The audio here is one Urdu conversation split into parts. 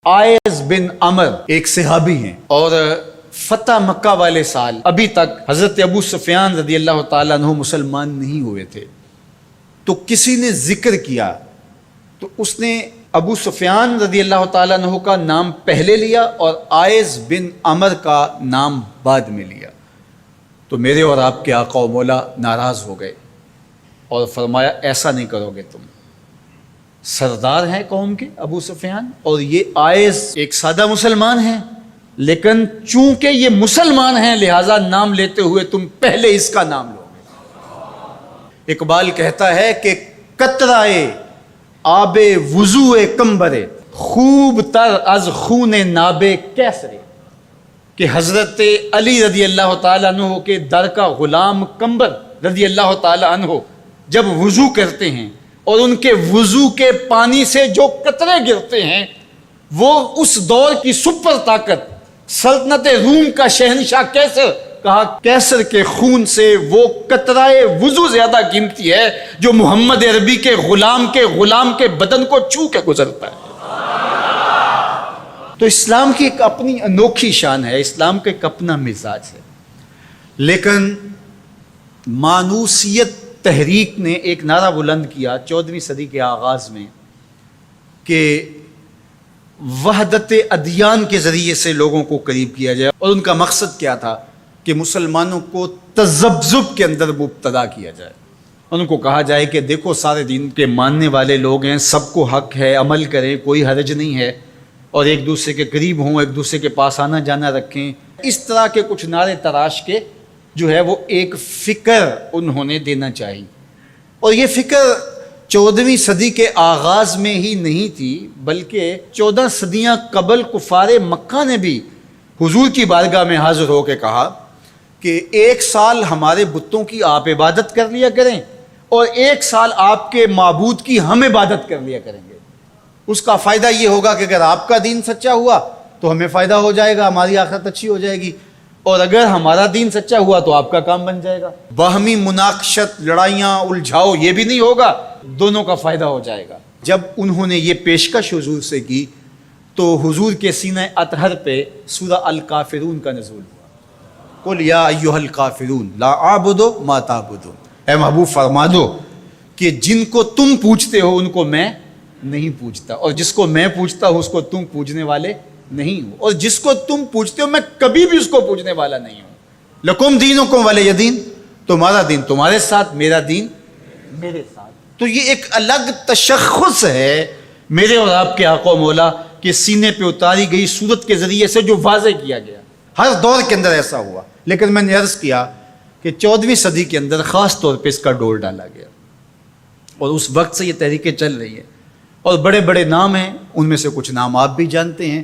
آئز بن عمر ایک صحابی ہیں اور فتح مکہ والے سال ابھی تک حضرت ابو سفیان رضی اللہ تعالیٰ عنہ مسلمان نہیں ہوئے تھے. تو کسی نے ذکر کیا تو اس نے ابو سفیان رضی اللہ تعالیٰ عنہ کا نام پہلے لیا اور آئز بن عمر کا نام بعد میں لیا. تو میرے اور آپ کے آقا و مولا ناراض ہو گئے اور فرمایا ایسا نہیں کرو گے، تم سردار ہیں قوم کے ابو سفیان اور یہ آئز ایک سادہ مسلمان ہیں، لیکن چونکہ یہ مسلمان ہیں لہٰذا نام لیتے ہوئے تم پہلے اس کا نام لو گے. اقبال کہتا ہے کہ قطرائے آب وضو کمبرے خوب تر از خون ناب کیسرے، کہ حضرت علی رضی اللہ تعالیٰ عنہ کے در کا غلام کمبر رضی اللہ تعالیٰ عنہ جب وضو کرتے ہیں اور ان کے وضو کے پانی سے جو قطرے گرتے ہیں وہ اس دور کی سپر طاقت سلطنت روم کا شہنشاہ کیسر، کہا کیسر کے خون سے وہ قطرائے وضو زیادہ قیمتی ہے جو محمد عربی کے غلام کے بدن کو چھو کے گزرتا ہے. تو اسلام کی ایک اپنی انوکھی شان ہے، اسلام کا ایک اپنا مزاج ہے. لیکن مانوسیت تحریک نے ایک نعرہ بلند کیا 14ویں صدی کے آغاز میں کہ وحدت ادیان کے ذریعے سے لوگوں کو قریب کیا جائے، اور ان کا مقصد کیا تھا کہ مسلمانوں کو تذبذب کے اندر مبتلا کیا جائے. ان کو کہا جائے کہ دیکھو سارے دین کے ماننے والے لوگ ہیں، سب کو حق ہے، عمل کریں، کوئی حرج نہیں ہے، اور ایک دوسرے کے قریب ہوں، ایک دوسرے کے پاس آنا جانا رکھیں. اس طرح کے کچھ نعرے تراش کے جو ہے وہ ایک فکر انہوں نے دینا چاہی. اور یہ فکر 14ویں صدی کے آغاز میں ہی نہیں تھی بلکہ 14 صدیاں قبل کفار مکہ نے بھی حضور کی بارگاہ میں حاضر ہو کے کہا کہ 1 سال ہمارے بتوں کی آپ عبادت کر لیا کریں اور 1 سال آپ کے معبود کی ہم عبادت کر لیا کریں گے. اس کا فائدہ یہ ہوگا کہ اگر آپ کا دین سچا ہوا تو ہمیں فائدہ ہو جائے گا، ہماری آخرت اچھی ہو جائے گی، اور اگر ہمارا دین سچا ہوا تو آپ کا کام بن جائے گا. باہمی مناقشت، لڑائیاں، الجھاؤ یہ بھی نہیں ہوگا، دونوں کا فائدہ ہو جائے گا. جب انہوں نے یہ پیشکش حضور سے کی تو حضور کے سینہ اطہر پہ سورہ الکافرون کا نزول ہوا. قل یا ایھا الکافرون لا اعبد ما تعبدون، اے محبوب فرما دو کہ جن کو تم پوجتے ہو ان کو میں نہیں پوجتا، اور جس کو میں پوجتا ہوں اس کو تم پوجنے والے نہیں ہو، اور جس کو تم پوجتے ہو میں کبھی بھی اس کو پوجنے والا نہیں ہوں. لکم دینکم ولی دین، تمہارا دین تمہارے ساتھ، میرا دین میرے ساتھ. تو یہ ایک الگ تشخص ہے میرے اور آپ کے آقا و مولا کے سینے پہ اتاری گئی صورت کے ذریعے سے جو واضح کیا گیا. ہر دور کے اندر ایسا ہوا، لیکن میں نے عرض کیا کہ 14ویں صدی کے اندر خاص طور پہ اس کا ڈور ڈالا گیا، اور اس وقت سے یہ تحریکیں چل رہی ہیں. اور بڑے بڑے نام ہیں، ان میں سے کچھ نام آپ بھی جانتے ہیں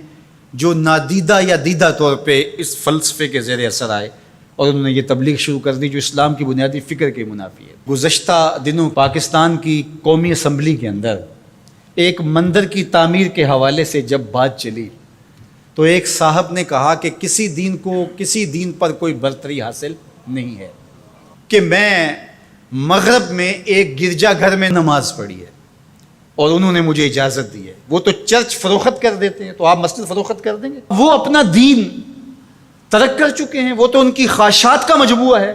جو نادیدہ یا دیدہ طور پہ اس فلسفے کے زیر اثر آئے اور انہوں نے یہ تبلیغ شروع کر دی جو اسلام کی بنیادی فکر کے منافی ہے. گزشتہ دنوں پاکستان کی قومی اسمبلی کے اندر ایک مندر کی تعمیر کے حوالے سے جب بات چلی تو ایک صاحب نے کہا کہ کسی دین پر کوئی برتری حاصل نہیں ہے، کہ میں مغرب میں ایک گرجا گھر میں نماز پڑھی ہے اور انہوں نے مجھے اجازت دی ہے. وہ تو چرچ فروخت کر دیتے ہیں، تو آپ مسجد فروخت کر دیں گے؟ وہ اپنا دین ترک کر چکے ہیں، وہ تو ان کی خواہشات کا مجموعہ ہے،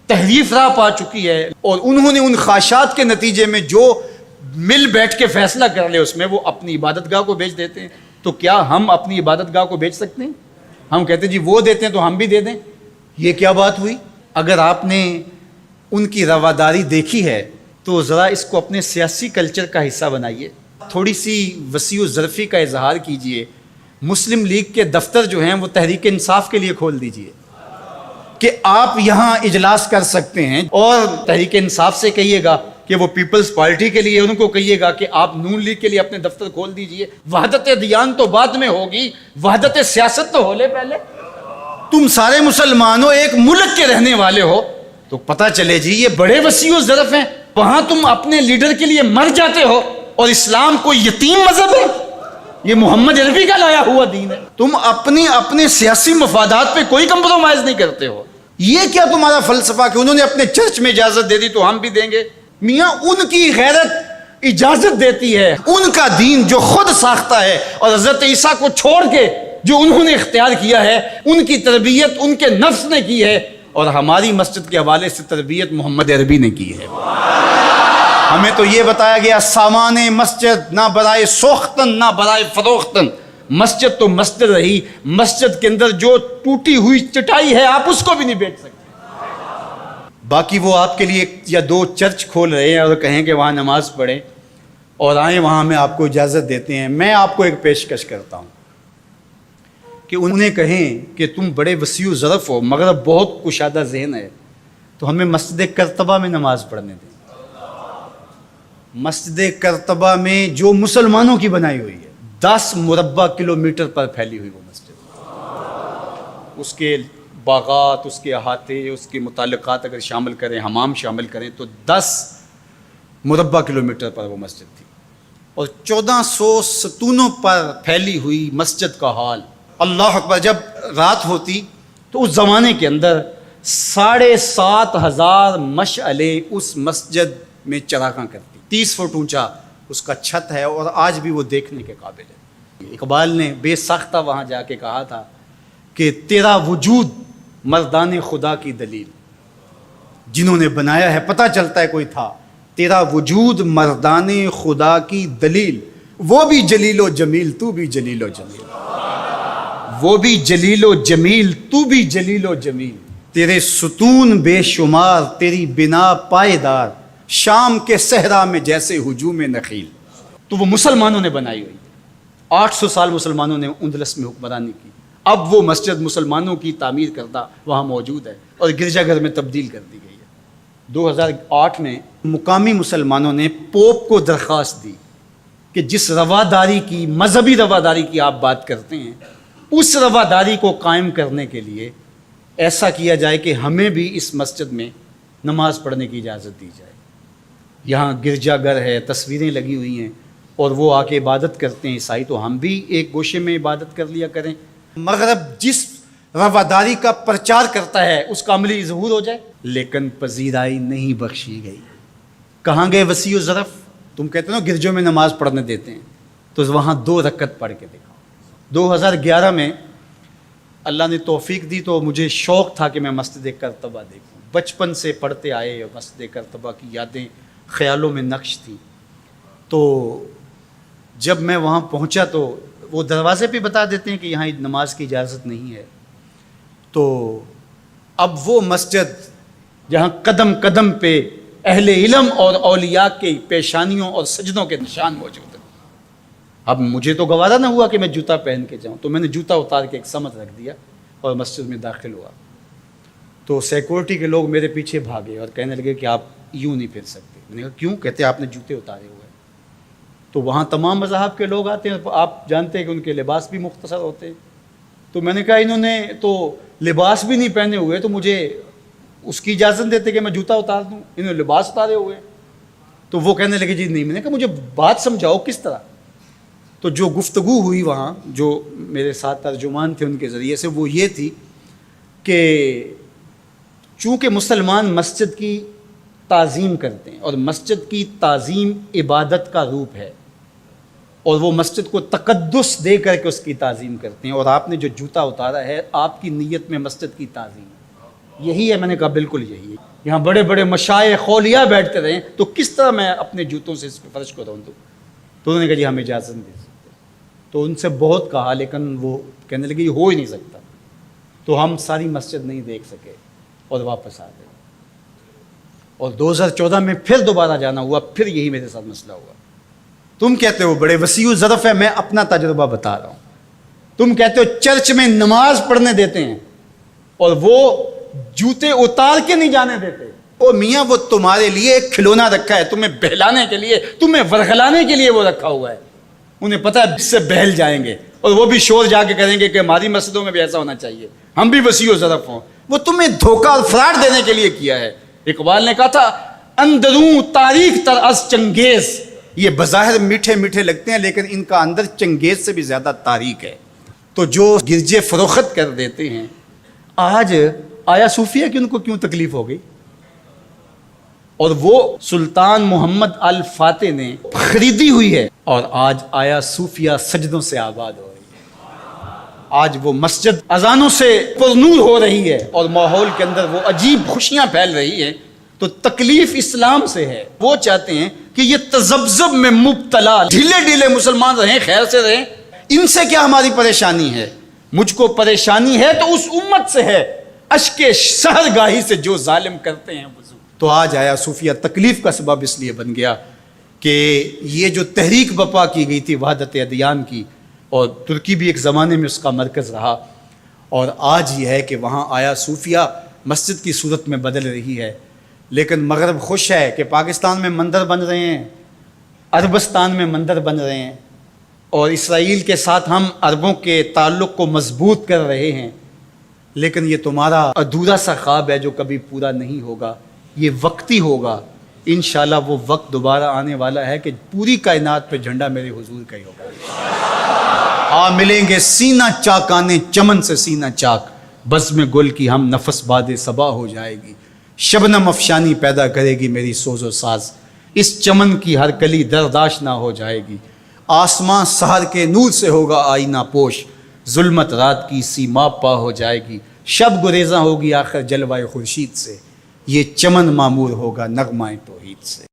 تحریف راہ پا چکی ہے، اور انہوں نے ان خواہشات کے نتیجے میں جو مل بیٹھ کے فیصلہ کر لے اس میں وہ اپنی عبادت گاہ کو بیچ دیتے ہیں. تو کیا ہم اپنی عبادت گاہ کو بیچ سکتے ہیں؟ ہم کہتے ہیں جی وہ دیتے ہیں تو ہم بھی دے دیں. یہ کیا بات ہوئی؟ اگر آپ نے ان کی رواداری دیکھی ہے تو ذرا اس کو اپنے سیاسی کلچر کا حصہ بنائیے، تھوڑی سی وسیع و ظرفی کا اظہار کیجئے. مسلم لیگ کے دفتر جو ہیں وہ تحریک انصاف کے لیے کھول دیجئے کہ آپ یہاں اجلاس کر سکتے ہیں، اور تحریک انصاف سے کہیے گا کہ وہ پیپلز پارٹی کے لیے، ان کو کہیے گا کہ آپ نون لیگ کے لیے اپنے دفتر کھول دیجئے. وحدت دیان تو بعد میں ہوگی، وحدت سیاست تو ہو لے پہلے. تم سارے مسلمان ہو، ایک ملک کے رہنے والے ہو، تو پتہ چلے جی یہ بڑے وسیع و ظرف ہیں. وہاں تم اپنے لیڈر کے لیے مر جاتے ہو، اور اسلام کوئی یتیم مذہب ہے؟ یہ محمد عربی کا لایا ہوا دین ہے. تم اپنے سیاسی مفادات پہ کوئی کمپرومائز نہیں کرتے ہو. یہ کیا تمہارا فلسفہ کہ انہوں نے اپنے چرچ میں اجازت دے دی تو ہم بھی دیں گے؟ میاں ان کی غیرت اجازت دیتی ہے، ان کا دین جو خود ساختہ ہے، اور حضرت عیسیٰ کو چھوڑ کے جو انہوں نے اختیار کیا ہے، ان کی تربیت ان کے نفس نے کی ہے، اور ہماری مسجد کے حوالے سے تربیت محمد عربی نے کی ہے۔ ہمیں تو یہ بتایا گیا سامان مسجد نہ برائے سوختن نہ برائے فروختن، مسجد تو مسجد رہی، مسجد کے اندر جو ٹوٹی ہوئی چٹائی ہے آپ اس کو بھی نہیں بیچ سکتے۔ باقی وہ آپ کے لیے یا دو چرچ کھول رہے ہیں اور کہیں کہ وہاں نماز پڑھیں اور آئیں، وہاں میں آپ کو اجازت دیتے ہیں۔ میں آپ کو ایک پیشکش کرتا ہوں کہ انہیں کہیں کہ تم بڑے وسیع و ظرف ہو مگر بہت کشادہ ذہن ہے، تو ہمیں مسجد کرتبہ میں نماز پڑھنے دیں۔ مسجد کرتبہ میں جو مسلمانوں کی بنائی ہوئی ہے، 10 مربع کلومیٹر پر پھیلی ہوئی وہ مسجد، اس کے باغات، اس کے احاطے، اس کے متعلقات اگر شامل کریں، حمام شامل کریں تو 10 مربع کلومیٹر پر وہ مسجد تھی، اور 1400 ستونوں پر پھیلی ہوئی مسجد کا حال۔ اللہ اکبر، جب رات ہوتی تو اس زمانے کے اندر 7,500 مشعلیں اس مسجد میں چراغاں کرتی، 30 فٹ اونچا اس کا چھت ہے، اور آج بھی وہ دیکھنے کے قابل ہے۔ اقبال نے بے ساختہ وہاں جا کے کہا تھا کہ تیرا وجود مردان خدا کی دلیل، جنہوں نے بنایا ہے پتہ چلتا ہے کوئی تھا، تیرا وجود مردان خدا کی دلیل، وہ بھی جلیل و جمیل تو بھی جلیل و جمیل، وہ بھی جلیل و جمیل تو بھی جلیل و جمیل، تیرے ستون بے شمار تیری بنا پائیدار، شام کے صحرا میں جیسے ہجوم نخیل۔ تو وہ مسلمانوں نے بنائی ہوئی، 800 سال مسلمانوں نے اندلس میں حکمرانی کی، اب وہ مسجد مسلمانوں کی تعمیر کردہ وہاں موجود ہے اور گرجا گھر میں تبدیل کر دی گئی ہے۔ 2008 میں مقامی مسلمانوں نے پوپ کو درخواست دی کہ جس رواداری کی، مذہبی رواداری کی آپ بات کرتے ہیں، اس رواداری کو قائم کرنے کے لیے ایسا کیا جائے کہ ہمیں بھی اس مسجد میں نماز پڑھنے کی اجازت دی جائے۔ یہاں گرجا گھر ہے، تصویریں لگی ہوئی ہیں، اور وہ آ کے عبادت کرتے ہیں عیسائی، تو ہم بھی ایک گوشے میں عبادت کر لیا کریں۔ مغرب جس رواداری کا پرچار کرتا ہے اس کا عملی ظہور ہو جائے، لیکن پذیرائی نہیں بخشی گئی۔ کہاں گئے وسیع و ظرف؟ تم کہتے ہو نا گرجوں میں نماز پڑھنے دیتے ہیں، تو وہاں 2 رکعت پڑھ کے دیکھا۔ 2011 میں اللہ نے توفیق دی تو مجھے شوق تھا کہ میں مسجد کرتبہ دیکھوں، بچپن سے پڑھتے آئے، اور مسجد کرتبہ کی یادیں خیالوں میں نقش تھیں۔ تو جب میں وہاں پہنچا تو وہ دروازے پہ بتا دیتے ہیں کہ یہاں نماز کی اجازت نہیں ہے، تو اب وہ مسجد جہاں قدم قدم پہ اہل علم اور اولیاء کی پیشانیوں اور سجدوں کے نشان موجود ہیں، اب مجھے تو گوارا نہ ہوا کہ میں جوتا پہن کے جاؤں، تو میں نے جوتا اتار کے ایک سمت رکھ دیا اور مسجد میں داخل ہوا۔ تو سیکورٹی کے لوگ میرے پیچھے بھاگے اور کہنے لگے کہ آپ یوں نہیں پھر سکتے۔ میں نے کہا کیوں؟ کہتے آپ نے جوتے اتارے ہوئے۔ تو وہاں تمام مذاہب کے لوگ آتے ہیں، آپ جانتے ہیں کہ ان کے لباس بھی مختصر ہوتے ہیں، تو میں نے کہا انہوں نے تو لباس بھی نہیں پہنے ہوئے، تو مجھے اس کی اجازت دیتے کہ میں جوتا اتار دوں، انہوں نے لباس اتارے ہوئے۔ تو وہ کہنے لگے جی نہیں۔ میں نے کہا مجھے بات سمجھاؤ کس طرح؟ تو جو گفتگو ہوئی وہاں، جو میرے ساتھ ترجمان تھے ان کے ذریعے سے، وہ یہ تھی کہ چونکہ مسلمان مسجد کی تعظیم کرتے ہیں، اور مسجد کی تعظیم عبادت کا روپ ہے، اور وہ مسجد کو تقدس دے کر کے اس کی تعظیم کرتے ہیں، اور آپ نے جو جوتا اتارا ہے آپ کی نیت میں مسجد کی تعظیم ہے، یہی ہے۔ میں نے کہا بالکل یہی ہے۔ یہاں بڑے بڑے مشائخ اولیاء بیٹھتے رہیں تو کس طرح میں اپنے جوتوں سے اس پہ فرش کو رون دوں؟ تو انہوں نے کہا جی ہم اجازت نہیں دے سکتے۔ تو ان سے بہت کہا، لیکن وہ کہنے لگے یہ ہو ہی نہیں سکتا، تو ہم ساری مسجد نہیں دیکھ سکے اور واپس آ گئے۔ اور 2014 میں پھر دوبارہ جانا ہوا، پھر یہی میرے ساتھ مسئلہ ہوا۔ تم کہتے ہو بڑے وسیع و ظرف ہے، میں اپنا تجربہ بتا رہا ہوں۔ تم کہتے ہو چرچ میں نماز پڑھنے دیتے ہیں اور وہ جوتے اتار کے نہیں جانے دیتے۔ او میاں، وہ تمہارے لیے ایک کھلونا رکھا ہے، تمہیں بہلانے کے لیے، تمہیں ورغلانے کے لیے وہ رکھا ہوا ہے۔ انہیں پتہ ہے اس سے بہل جائیں گے، اور وہ بھی شور جا کے کریں گے کہ ہماری مسجدوں میں بھی ایسا ہونا چاہیے، ہم بھی وسیع و ظرف ہوں۔ وہ تمہیں دھوکہ اور فراڈ دینے کے لیے کیا ہے۔ اقبال نے کہا تھا اندروں تاریخ تر از چنگیز، یہ بظاہر میٹھے میٹھے لگتے ہیں لیکن ان کا اندر چنگیز سے بھی زیادہ تاریخ ہے۔ تو جو گرجے فروخت کر دیتے ہیں، آج آیا صوفیہ کہ ان کو کیوں تکلیف ہو گئی؟ اور وہ سلطان محمد الفاتح نے خریدی ہوئی ہے، اور آج آیا صوفیہ سجدوں سے آباد ہو رہی ہے۔ آج وہ مسجد اذانوں سے پرنور ہو رہی ہے اور ماحول کے اندر وہ عجیب خوشیاں پھیل رہی ہیں۔ تو تکلیف اسلام سے ہے، وہ چاہتے ہیں کہ یہ تذبذب میں مبتلا ڈھیلے ڈھیلے مسلمان رہیں، خیر سے رہیں، ان سے کیا ہماری پریشانی ہے؟ مجھ کو پریشانی ہے تو اس امت سے ہے، اشک سحرگاہی سے جو ظالم کرتے ہیں وضو۔ تو آج آیا صوفیہ تکلیف کا سبب اس لیے بن گیا کہ یہ جو تحریک بپا کی گئی تھی وحدت ادیان کی، اور ترکی بھی ایک زمانے میں اس کا مرکز رہا، اور آج یہ ہے کہ وہاں آیا صوفیہ مسجد کی صورت میں بدل رہی ہے۔ لیکن مغرب خوش ہے کہ پاکستان میں مندر بن رہے ہیں، عربستان میں مندر بن رہے ہیں، اور اسرائیل کے ساتھ ہم عربوں کے تعلق کو مضبوط کر رہے ہیں۔ لیکن یہ تمہارا ادھورا سا خواب ہے جو کبھی پورا نہیں ہوگا، یہ وقتی ہوگا۔ انشاءاللہ وہ وقت دوبارہ آنے والا ہے کہ پوری کائنات پہ جھنڈا میرے حضور کا ہی ہوگا۔ ملیں گے سینہ چاکانے چمن سے سینہ چاک، بزم گل کی ہم نفس باد صبا ہو جائے گی، شبنم افشانی پیدا کرے گی میری سوز و ساز، اس چمن کی ہر کلی درداش نہ ہو جائے گی، آسمان سحر کے نور سے ہوگا آئینہ پوش، ظلمت رات کی سیما پا ہو جائے گی، شب گریزاں ہوگی آخر جلوہ خورشید سے، یہ چمن معمور ہوگا نغمہ توحید سے۔